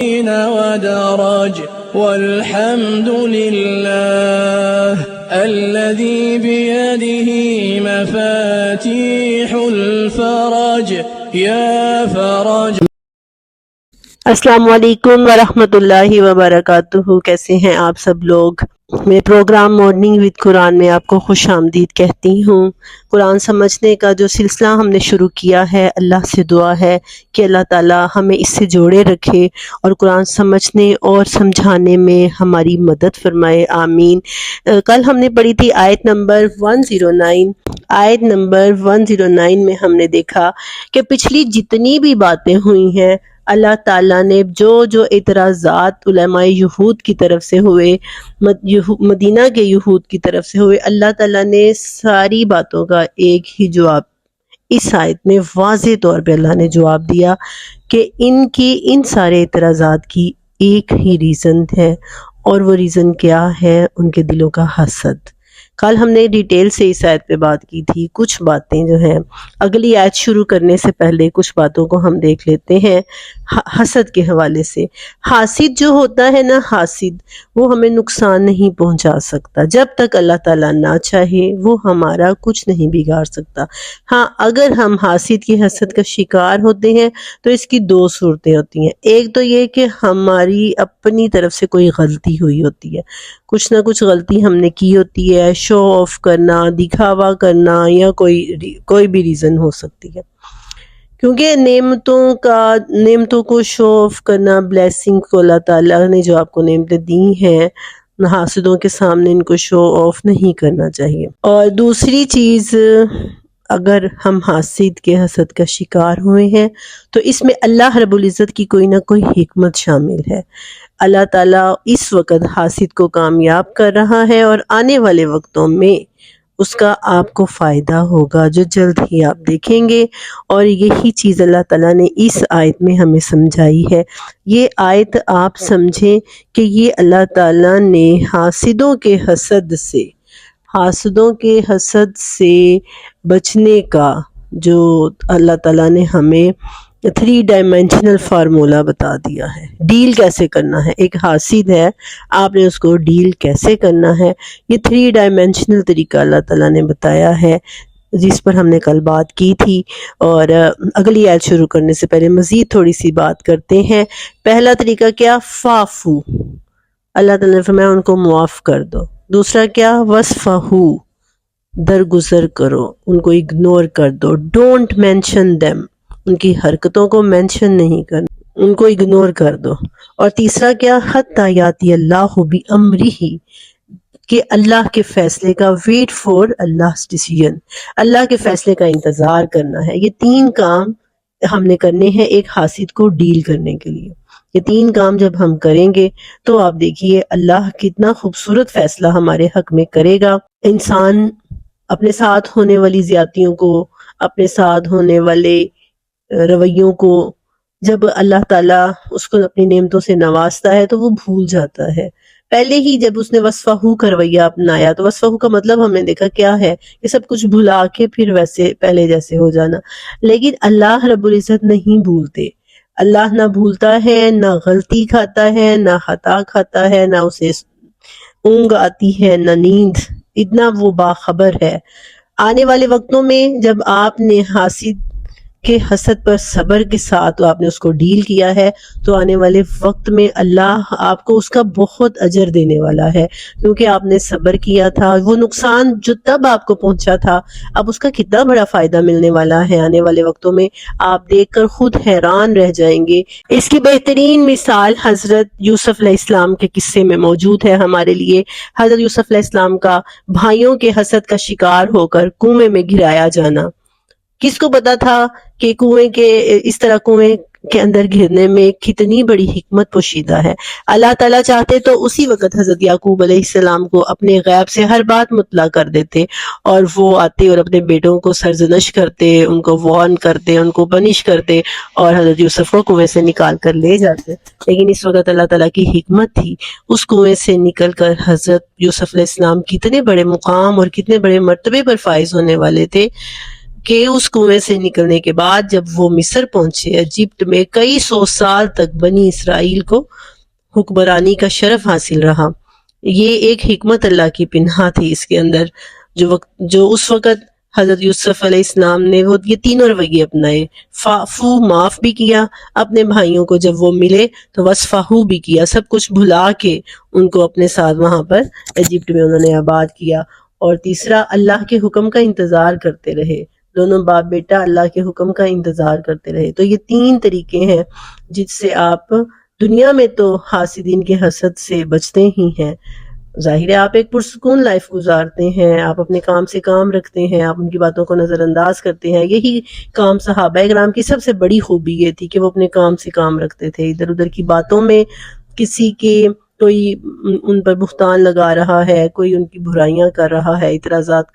ودرج والحمد لله الذي بيده مفاتيح الفرج يا فرج. السلام علیکم ورحمۃ اللہ وبرکاتہ. کیسے ہیں آپ سب لوگ؟ میں پروگرام مارننگ وتھ قرآن میں آپ کو خوش آمدید کہتی ہوں. قرآن سمجھنے کا جو سلسلہ ہم نے شروع کیا ہے، اللہ سے دعا ہے کہ اللہ تعالی ہمیں اس سے جوڑے رکھے اور قرآن سمجھنے اور سمجھانے میں ہماری مدد فرمائے، آمین. کل ہم نے پڑھی تھی آیت نمبر 109. آیت نمبر 109 میں ہم نے دیکھا کہ پچھلی جتنی بھی باتیں ہوئی ہیں، اللہ تعالیٰ نے جو اعتراضات علماء یہود کی طرف سے ہوئے، مدینہ کے یہود کی طرف سے ہوئے، اللہ تعالیٰ نے ساری باتوں کا ایک ہی جواب اس آیت میں واضح طور پہ اللہ نے جواب دیا کہ ان سارے اعتراضات کی ایک ہی ریزن ہے، اور وہ ریزن کیا ہے؟ ان کے دلوں کا حسد. کل ہم نے ڈیٹیل سے اس آیت پہ بات کی تھی. کچھ باتیں جو ہیں اگلی آیت شروع کرنے سے پہلے کچھ باتوں کو ہم دیکھ لیتے ہیں حسد کے حوالے سے. حاسد جو ہوتا ہے نا، حاسد، وہ ہمیں نقصان نہیں پہنچا سکتا. جب تک اللہ تعالیٰ نہ چاہے وہ ہمارا کچھ نہیں بگاڑ سکتا. ہاں، اگر ہم حاسد کی حسد کا شکار ہوتے ہیں تو اس کی دو صورتیں ہوتی ہیں. ایک تو یہ کہ ہماری اپنی طرف سے کوئی غلطی ہوئی ہوتی ہے، کچھ نہ کچھ غلطی ہم نے کی ہوتی ہے، شو آف کرنا، دکھاوا کرنا، یا کوئی بھی ریزن ہو سکتی ہے. کیونکہ نعمتوں کو شو آف کرنا، بلیسنگ کو اللہ تعالیٰ نے جو آپ کو نعمتیں دی ہیں، حاسدوں کے سامنے ان کو شو آف نہیں کرنا چاہیے. اور دوسری چیز، اگر ہم حاسد کے حسد کا شکار ہوئے ہیں تو اس میں اللہ رب العزت کی کوئی نہ کوئی حکمت شامل ہے. اللہ تعالیٰ اس وقت حاسد کو کامیاب کر رہا ہے اور آنے والے وقتوں میں اس کا آپ کو فائدہ ہوگا، جو جلد ہی آپ دیکھیں گے. اور یہی چیز اللہ تعالیٰ نے اس آیت میں ہمیں سمجھائی ہے. یہ آیت آپ سمجھیں کہ یہ اللہ تعالیٰ نے حاسدوں کے حسد سے بچنے کا جو اللہ تعالیٰ نے ہمیں 3 ڈائمینشنل فارمولا بتا دیا ہے. ڈیل کیسے کرنا ہے، ایک حاسد ہے، آپ نے اس کو ڈیل کیسے کرنا ہے، یہ 3 ڈائمینشنل طریقہ اللہ تعالیٰ نے بتایا ہے، جس پر ہم نے کل بات کی تھی. اور اگلی آیت شروع کرنے سے پہلے مزید تھوڑی سی بات کرتے ہیں. پہلا طریقہ کیا؟ فافو، اللہ تعالیٰ نے فرمایا ان کو معاف کر دو. دوسرا کیا؟ وصفہو، درگزر کرو، ان کو اگنور کر دو. ڈونٹ مینشن دیم، ان کی حرکتوں کو مینشن نہیں کرنا، ان کو اگنور کر دو. اور تیسرا کیا؟ حتی یاتی اللہ بامرہ، کہ اللہ کے فیصلے کا ویٹ فور اللہ ڈیسیژن، اللہ کے فیصلے کا انتظار کرنا ہے. یہ 3 کام ہم نے کرنے ہیں ایک حاسد کو ڈیل کرنے کے لیے. یہ 3 کام جب ہم کریں گے تو آپ دیکھیے اللہ کتنا خوبصورت فیصلہ ہمارے حق میں کرے گا. انسان اپنے ساتھ ہونے والی زیادتیوں کو، اپنے ساتھ ہونے والے رویوں کو، جب اللہ تعالیٰ اس کو اپنی نعمتوں سے نوازتا ہے تو وہ بھول جاتا ہے. پہلے ہی جب اس نے وصفہو کا رویہ اپنایا تو وصفہو کا مطلب ہم نے دیکھا کیا ہے، یہ سب کچھ بھلا کے پھر ویسے پہلے جیسے ہو جانا. لیکن اللہ رب العزت نہیں بھولتے. اللہ نہ بھولتا ہے، نہ غلطی کھاتا ہے، نہ خطا کھاتا ہے، نہ اسے اونگ آتی ہے، نہ نیند. اتنا وہ باخبر ہے. آنے والے وقتوں میں جب آپ نے حاسد کے حسد پر صبر کے ساتھ آپ نے اس کو ڈیل کیا ہے تو آنے والے وقت میں اللہ آپ کو اس کا بہت اجر دینے والا ہے، کیونکہ آپ نے صبر کیا تھا. وہ نقصان جو تب آپ کو پہنچا تھا، اب اس کا کتنا بڑا فائدہ ملنے والا ہے آنے والے وقتوں میں، آپ دیکھ کر خود حیران رہ جائیں گے. اس کی بہترین مثال حضرت یوسف علیہ السلام کے قصے میں موجود ہے ہمارے لیے. حضرت یوسف علیہ السلام کا بھائیوں کے حسد کا شکار ہو کر کنویں میں گرایا جانا. کس کو پتا تھا کہ اس طرح کنویں کے اندر گرنے میں کتنی بڑی حکمت پوشیدہ ہے. اللہ تعالیٰ چاہتے تو اسی وقت حضرت یعقوب علیہ السلام کو اپنے غیب سے ہر بات مطلع کر دیتے اور وہ آتے اور اپنے بیٹوں کو سرزنش کرتے، ان کو وارن کرتے، ان کو پنش کرتے اور حضرت یوسف کو کنویں سے نکال کر لے جاتے. لیکن اس وقت اللہ تعالیٰ کی حکمت تھی. اس کنویں سے نکل کر حضرت یوسف علیہ السلام کتنے بڑے مقام اور کتنے بڑے مرتبے پر فائز ہونے والے تھے. کہ اس کنویں سے نکلنے کے بعد جب وہ مصر پہنچے، ایجپٹ میں کئی 100 سال تک بنی اسرائیل کو حکمرانی کا شرف حاصل رہا۔ یہ ایک حکمت اللہ کی پنہا تھی اس کے اندر، جو اس وقت حضرت یوسف علیہ السلام نے وہ یہ تینوں رویے اپنائے، فعفو معاف بھی کیا، اپنے بھائیوں کو جب وہ ملے تو وصفہو بھی کیا، سب کچھ بھلا کے ان کو اپنے ساتھ وہاں پر ایجپٹ میں انہوں نے آباد کیا۔ اور تیسرا، اللہ کے حکم کا انتظار کرتے رہے، دونوں باپ بیٹا اللہ کے حکم کا انتظار کرتے رہے۔ تو یہ 3 طریقے ہیں جس سے آپ دنیا میں تو حاسدین کے حسد سے بچتے ہی ہیں، ظاہر ہے آپ ایک پرسکون لائف گزارتے ہیں، آپ اپنے کام سے کام رکھتے ہیں، آپ ان کی باتوں کو نظر انداز کرتے ہیں۔ یہی کام صحابہ کرام کی سب سے بڑی خوبی یہ تھی کہ وہ اپنے کام سے کام رکھتے تھے، ادھر ادھر کی باتوں میں کسی کے کوئی ان پر بہتان لگا رہا ہے، کوئی ان کی برائیاں کر رہا ہے، اعتراضات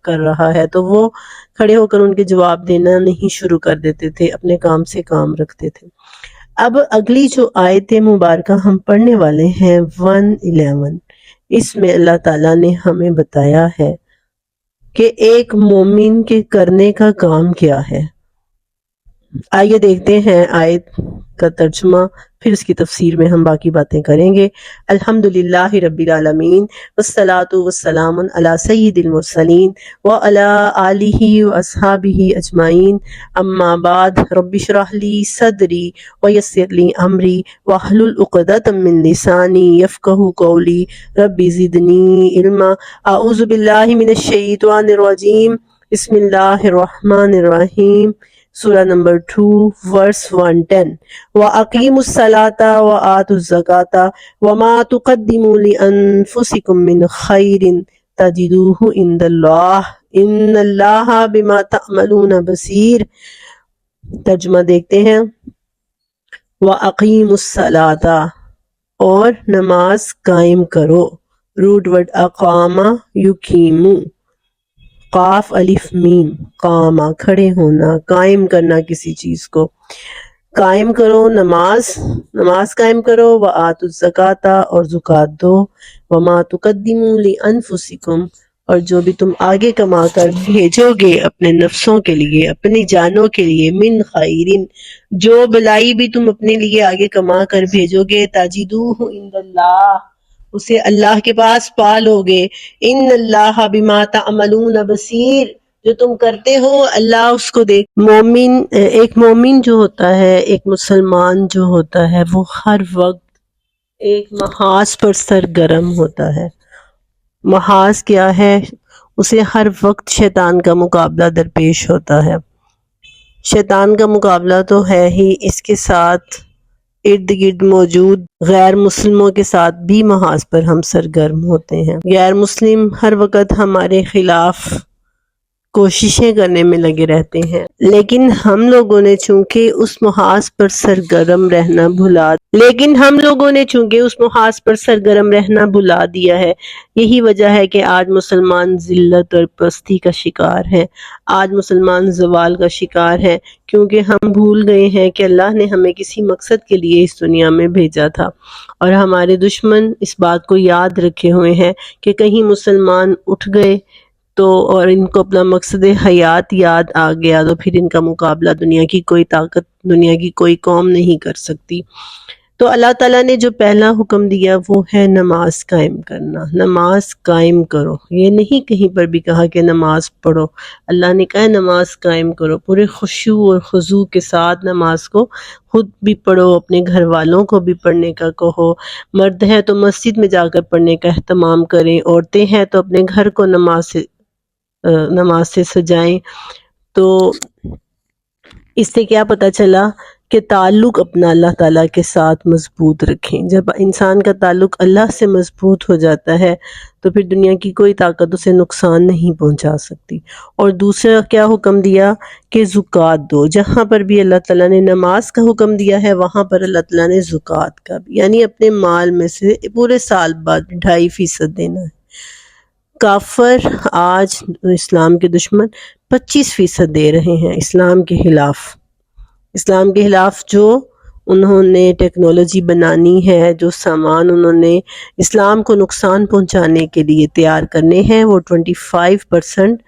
کر رہا ہے، تو وہ کھڑے ہو کر ان کے جواب دینا نہیں شروع کر دیتے تھے، اپنے کام سے کام رکھتے تھے۔ اب اگلی جو آیت مبارکہ ہم پڑھنے والے ہیں 111، اس میں اللہ تعالیٰ نے ہمیں بتایا ہے کہ ایک مومن کے کرنے کا کام کیا ہے۔ آئیے دیکھتے ہیں آیت کا ترجمہ، پھر اس کی تفسیر میں ہم باقی باتیں کریں گے۔ الحمدللہ رب العالمین والصلاة والسلام علی سید المرسلین وعلی آلہ واصحابہ اجمعین، اما بعد، رب اشرح لی صدری ویسر لی امری واحلل عقدۃ من لسانی یفقہوا قولی، رب زدنی علما۔ اعوذ باللہ من الشیطان الرجیم، بسم اللہ الرحمن الرحیم۔ سورہ نمبر 2 ورس 110، وَأَقِيمُوا الصَّلَاةَ وَآتُوا الزَّكَاةَ وَمَا تُقَدِّمُوا لِأَنفُسِكُم مِّنْ خَيْرٍ تَجِدُوهُ عِندَ اللَّهِ إِنَّ اللَّهَ بِمَا تَعْمَلُونَ بَصِيرٌ۔ ترجمہ دیکھتے ہیں۔ وَأَقِيمُوا الصَّلَاةَ، اور نماز قائم کرو، روٹ ورڈ اقامہ یقیمو، قاف الف میم، قامہ کھڑے ہونا، قائم کرنا کسی چیز کو، قائم کرو نماز قائم کرو، وآتوا الزکاۃ، اور زکوٰۃ دو، وما تقدموا لانفسکم، اور جو بھی تم آگے کما کر بھیجو گے اپنے نفسوں کے لیے، اپنی جانوں کے لیے، من خیرن، جو بلائی بھی تم اپنے لیے آگے کما کر بھیجو گے، تجدوہ عند اللہ، اسے اللہ کے پاس پا لو گے، ان اللہ بما تعملون بصیر، جو تم کرتے ہو اللہ اس کو دیکھ۔ ایک مومن جو ہوتا ہے، ایک مسلمان جو ہوتا ہے، وہ ہر وقت ایک محاذ پر سرگرم ہوتا ہے۔ محاذ کیا ہے؟ اسے ہر وقت شیطان کا مقابلہ درپیش ہوتا ہے۔ شیطان کا مقابلہ تو ہے ہی، اس کے ساتھ ارد گرد موجود غیر مسلموں کے ساتھ بھی محاذ پر ہم سرگرم ہوتے ہیں۔ غیر مسلم ہر وقت ہمارے خلاف کوششیں کرنے میں لگے رہتے ہیں، لیکن ہم لوگوں نے چونکہ اس محاذ پر سرگرم رہنا بھلا دیا ہے، یہی وجہ ہے کہ آج مسلمان ذلت اور پستی کا شکار ہے، آج مسلمان زوال کا شکار ہے، کیونکہ ہم بھول گئے ہیں کہ اللہ نے ہمیں کسی مقصد کے لیے اس دنیا میں بھیجا تھا، اور ہمارے دشمن اس بات کو یاد رکھے ہوئے ہیں کہ کہیں مسلمان اٹھ گئے تو اور ان کو اپنا مقصد حیات یاد آ گیا تو پھر ان کا مقابلہ دنیا کی کوئی طاقت، دنیا کی کوئی قوم نہیں کر سکتی۔ تو اللہ تعالیٰ نے جو پہلا حکم دیا وہ ہے نماز قائم کرنا۔ نماز قائم کرو، یہ نہیں کہیں پر بھی کہا کہ نماز پڑھو، اللہ نے کہا نماز قائم کرو، پورے خشوع اور خضوع کے ساتھ نماز کو خود بھی پڑھو، اپنے گھر والوں کو بھی پڑھنے کا کہو، مرد ہیں تو مسجد میں جا کر پڑھنے کا اہتمام کریں، عورتیں ہیں تو اپنے گھر کو نماز سے سجائیں۔ تو اس سے کیا پتہ چلا کہ تعلق اپنا اللہ تعالیٰ کے ساتھ مضبوط رکھیں۔ جب انسان کا تعلق اللہ سے مضبوط ہو جاتا ہے تو پھر دنیا کی کوئی طاقت اسے نقصان نہیں پہنچا سکتی۔ اور دوسرا کیا حکم دیا کہ زکوٰۃ دو، جہاں پر بھی اللہ تعالیٰ نے نماز کا حکم دیا ہے وہاں پر اللہ تعالیٰ نے زکوٰۃ کا بھی، یعنی اپنے مال میں سے پورے سال بعد 2.5% دینا ہے۔ کافر آج اسلام کے دشمن 25% دے رہے ہیں اسلام کے خلاف جو انہوں نے ٹیکنالوجی بنانی ہے، جو سامان انہوں نے اسلام کو نقصان پہنچانے کے لیے تیار کرنے ہیں، وہ 25%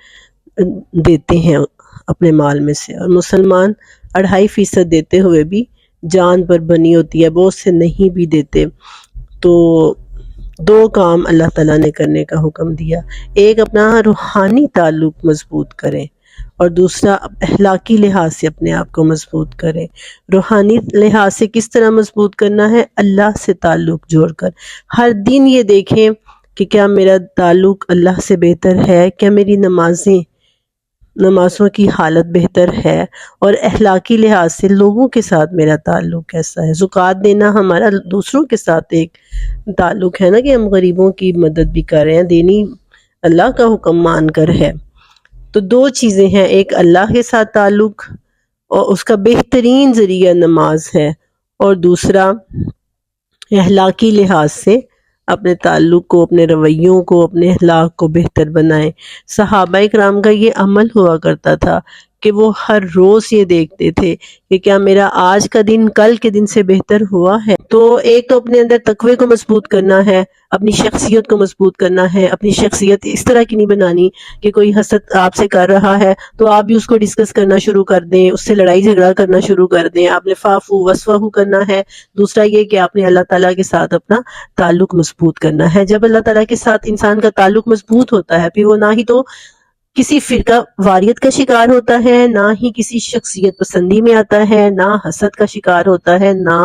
دیتے ہیں اپنے مال میں سے، اور مسلمان 2.5% دیتے ہوئے بھی جان پر بنی ہوتی ہے، بہت سے نہیں بھی دیتے۔ تو 2 کام اللہ تعالیٰ نے کرنے کا حکم دیا، ایک اپنا روحانی تعلق مضبوط کریں اور دوسرا اخلاقی لحاظ سے اپنے آپ کو مضبوط کریں۔ روحانی لحاظ سے کس طرح مضبوط کرنا ہے؟ اللہ سے تعلق جوڑ کر ہر دن یہ دیکھیں کہ کیا میرا تعلق اللہ سے بہتر ہے، کیا میری نمازوں کی حالت بہتر ہے، اور اخلاقی لحاظ سے لوگوں کے ساتھ میرا تعلق کیسا ہے۔ زکوٰۃ دینا ہمارا دوسروں کے ساتھ ایک تعلق ہے نا، کہ ہم غریبوں کی مدد بھی کر رہے ہیں، دینی اللہ کا حکم مان کر ہے۔ تو 2 چیزیں ہیں، ایک اللہ کے ساتھ تعلق اور اس کا بہترین ذریعہ نماز ہے، اور دوسرا اخلاقی لحاظ سے اپنے تعلق کو، اپنے رویوں کو، اپنے اخلاق کو بہتر بنائیں۔ صحابہ کرام کا یہ عمل ہوا کرتا تھا کہ وہ ہر روز یہ دیکھتے تھے کہ کیا میرا آج کا دن کل کے دن سے بہتر ہوا ہے۔ تو ایک تو اپنے اندر تقوی کو مضبوط کرنا ہے، اپنی شخصیت کو مضبوط کرنا ہے۔ اپنی شخصیت اس طرح کی نہیں بنانی کہ کوئی حسد آپ سے کر رہا ہے تو آپ بھی اس کو ڈسکس کرنا شروع کر دیں، اس سے لڑائی جھگڑا کرنا شروع کر دیں۔ آپ نے فافو وصفہو کرنا ہے۔ دوسرا یہ کہ آپ نے اللہ تعالیٰ کے ساتھ اپنا تعلق مضبوط کرنا ہے۔ جب اللہ تعالیٰ کے ساتھ انسان کا تعلق مضبوط ہوتا ہے، پھر وہ نہ ہی تو کسی فرقہ واریت کا شکار ہوتا ہے، نہ ہی کسی شخصیت پسندی میں آتا ہے، نہ حسد کا شکار ہوتا ہے، نہ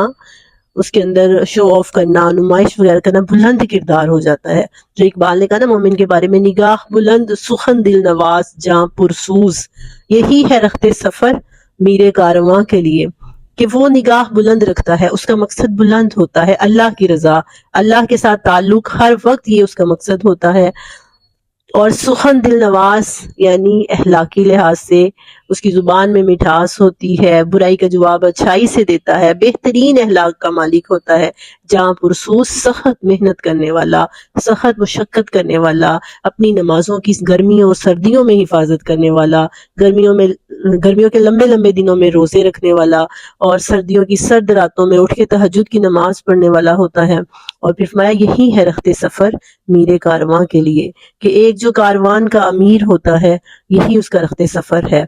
اس کے اندر شو آف کرنا، نمائش وغیرہ کرنا، بلند کردار ہو جاتا ہے۔ جو اقبال نے کہا نا مومن کے بارے میں، نگاہ بلند سخن دل نواز جاں پرسوز، یہی ہے رخت سفر میرے کارواں کے لیے، کہ وہ نگاہ بلند رکھتا ہے، اس کا مقصد بلند ہوتا ہے، اللہ کی رضا، اللہ کے ساتھ تعلق، ہر وقت یہ اس کا مقصد ہوتا ہے۔ اور سخن دل نواز یعنی اخلاقی لحاظ سے اس کی زبان میں مٹھاس ہوتی ہے، برائی کا جواب اچھائی سے دیتا ہے، بہترین اخلاق کا مالک ہوتا ہے، جہاں پرسوس سخت محنت کرنے والا، سخت مشقت کرنے والا، اپنی نمازوں کی گرمیوں اور سردیوں میں حفاظت کرنے والا، گرمیوں کے لمبے لمبے دنوں میں روزے رکھنے والا، اور سردیوں کی سرد راتوں میں اٹھ کے تہجد کی نماز پڑھنے والا ہوتا ہے۔ اور پھر فرمایا یہی ہے رخت سفر میرے کارواں کے لیے، کہ ایک جو کاروان کا امیر ہوتا ہے یہی اس کا رخت سفر ہے۔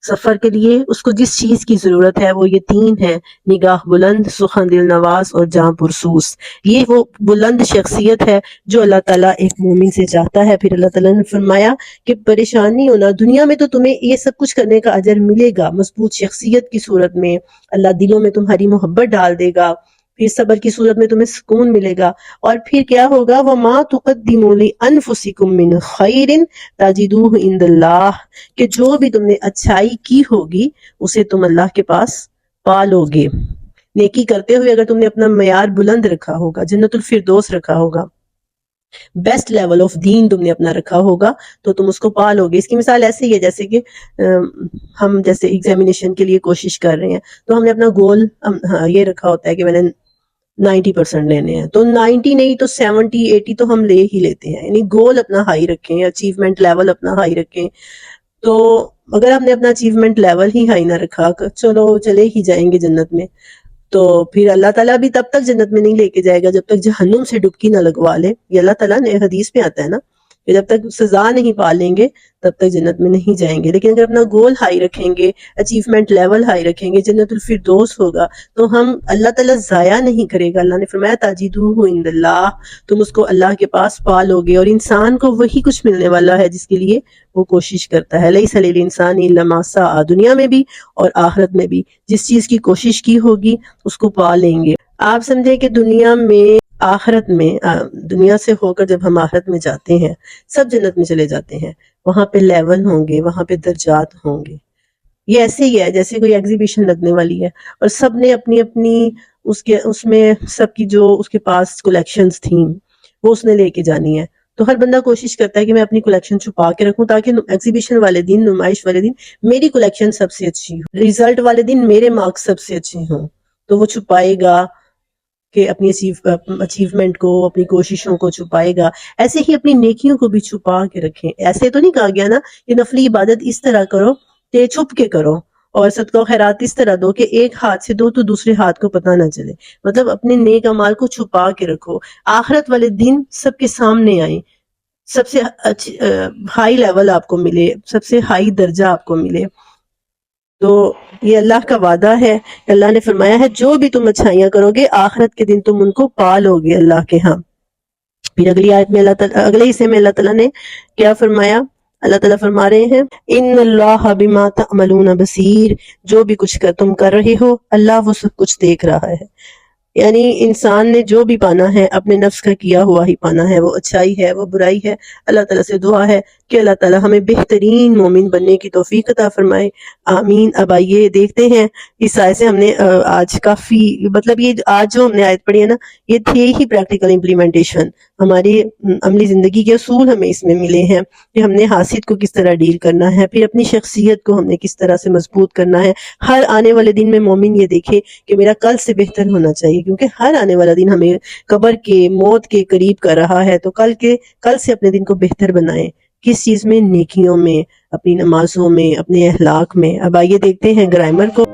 سفر کے لیے اس کو جس چیز کی ضرورت ہے وہ یہ 3 ہیں، نگاہ بلند، سخن دل نواز اور جاں پرسوس۔ یہ وہ بلند شخصیت ہے جو اللہ تعالیٰ ایک مومن سے چاہتا ہے۔ پھر اللہ تعالیٰ نے فرمایا کہ پریشانی ہونا، دنیا میں تو تمہیں یہ سب کچھ کرنے کا اجر ملے گا، مضبوط شخصیت کی صورت میں اللہ دلوں میں تمہاری محبت ڈال دے گا، پھر صبر کی صورت میں تمہیں سکون ملے گا، اور پھر کیا ہوگا، وَمَا تُقَدِّمُوا لِأَنفُسِكُم مِّن خَيْرٍ تَجِدُوهُ عِندَ اللَّهِ، کہ جو بھی تم نے اچھائی کی ہوگی اسے تم اللہ کے پاس پا لو گے۔ نیکی کرتے ہوئے اگر تم نے اپنا معیار بلند رکھا ہوگا، جنت الفردوس رکھا ہوگا، بیسٹ لیول آف دین تم نے اپنا رکھا ہوگا، تو تم اس کو پا لو گے۔ اس کی مثال ایسے ہی ہے جیسے کہ ہم جیسے ایگزامینیشن کے لیے کوشش کر رہے ہیں، تو ہم نے اپنا گول یہ رکھا ہوتا ہے کہ میں نے 90% لینے ہیں، تو 90 نہیں تو 70 80 تو ہم لے ہی لیتے ہیں، یعنی گول اپنا ہائی رکھیں، اچیومنٹ لیول اپنا ہائی رکھیں۔ تو اگر ہم نے اپنا اچیومنٹ لیول ہی ہائی نہ رکھا، چلو چلے ہی جائیں گے جنت میں، تو پھر اللہ تعالیٰ بھی تب تک جنت میں نہیں لے کے جائے گا جب تک جہنم سے ڈبکی نہ لگوا لے۔ یہ اللہ تعالیٰ نے حدیث میں آتا ہے نا کہ جب تک سزا نہیں پا لیں گے تب تک جنت میں نہیں جائیں گے۔ لیکن اگر اپنا گول ہائی رکھیں گے، اچیومنٹ لیول ہائی رکھیں گے، جنت الفردوس ہوگا، تو ہم اللہ تعالیٰ ضائع نہیں کرے گا۔ اللہ نے فرمایا تَجِدُوهُ عِندَ اللَّهِ، تم اس کو اللہ کے پاس پا لو گے، اور انسان کو وہی کچھ ملنے والا ہے جس کے لیے وہ کوشش کرتا ہے۔ لَيْسَ لِلْإِنسَانِ إِلَّا مَا سَعَىٰ، دنیا میں بھی اور آخرت میں بھی جس چیز کی کوشش کی ہوگی اس کو پا لیں گے۔ آپ سمجھیں کہ دنیا میں، آخرت میں، دنیا سے ہو کر جب ہم آخرت میں جاتے ہیں، سب جنت میں چلے جاتے ہیں، وہاں پہ لیول ہوں گے، وہاں پہ درجات ہوں گے۔ یہ ایسے ہی ہے جیسے کوئی ایگزیبیشن لگنے والی ہے اور سب نے اپنی اپنی اس میں سب کی جو اس کے پاس کلیکشنز تھیں وہ اس نے لے کے جانی ہے، تو ہر بندہ کوشش کرتا ہے کہ میں اپنی کلیکشن چھپا کے رکھوں تاکہ ایگزیبیشن والے دن، نمائش والے دن میری کلیکشن سب سے اچھی ہو، ریزلٹ والے دن میرے مارکس سب سے اچھے ہوں، تو وہ چھپائے گا کہ اپنی اچیومنٹ کو، اپنی کوششوں کو چھپائے گا۔ ایسے ہی اپنی نیکیوں کو بھی چھپا کے رکھیں۔ ایسے تو نہیں کہا گیا نا کہ نفلی عبادت اس طرح کرو کہ چھپ کے کرو، اور صدقہ و خیرات اس طرح دو کہ ایک ہاتھ سے دو تو دوسرے ہاتھ کو پتہ نہ چلے، مطلب اپنے نیک اعمال کو چھپا کے رکھو، آخرت والے دن سب کے سامنے آئیں، سب سے ہائی لیول آپ کو ملے، سب سے ہائی درجہ آپ کو ملے۔ تو یہ اللہ کا وعدہ ہے. اللہ نے فرمایا ہے جو بھی تم اچھائیاں کرو گے آخرت کے دن تم ان کو پالو گے اللہ کے ہاں. پھر اگلی آیت میں اگلے حصے میں اللہ تعالیٰ نے کیا فرمایا؟ اللہ تعالیٰ فرما رہے ہیں ان اللہ بما تعملون بصیر، جو بھی کچھ تم کر رہے ہو اللہ وہ سب کچھ دیکھ رہا ہے. یعنی انسان نے جو بھی پانا ہے اپنے نفس کا کیا ہوا ہی پانا ہے، وہ اچھائی ہے وہ برائی ہے. اللہ تعالیٰ سے دعا ہے کہ اللہ تعالیٰ ہمیں بہترین مومن بننے کی توفیق عطا فرمائے. آمین. اب آئیے دیکھتے ہیں اس آیت سے ہم نے آج کافی مطلب یہ آج جو ہم نے آیت پڑھی ہے نا یہ تھی ہی پریکٹیکل امپلیمنٹیشن. ہماری عملی زندگی کے اصول ہمیں اس میں ملے ہیں کہ ہم نے حاسد کو کس طرح ڈیل کرنا ہے، پھر اپنی شخصیت کو ہم نے کس طرح سے مضبوط کرنا ہے. ہر آنے والے دن میں مومن یہ دیکھے کہ میرا کل سے بہتر ہونا چاہیے، کیونکہ ہر آنے والا دن ہمیں قبر کے موت کے قریب کر رہا ہے. تو کل سے اپنے دن کو بہتر بنائیں. کس چیز میں؟ نیکیوں میں، اپنی نمازوں میں، اپنے اخلاق میں. اب آئیے دیکھتے ہیں گرامر کو.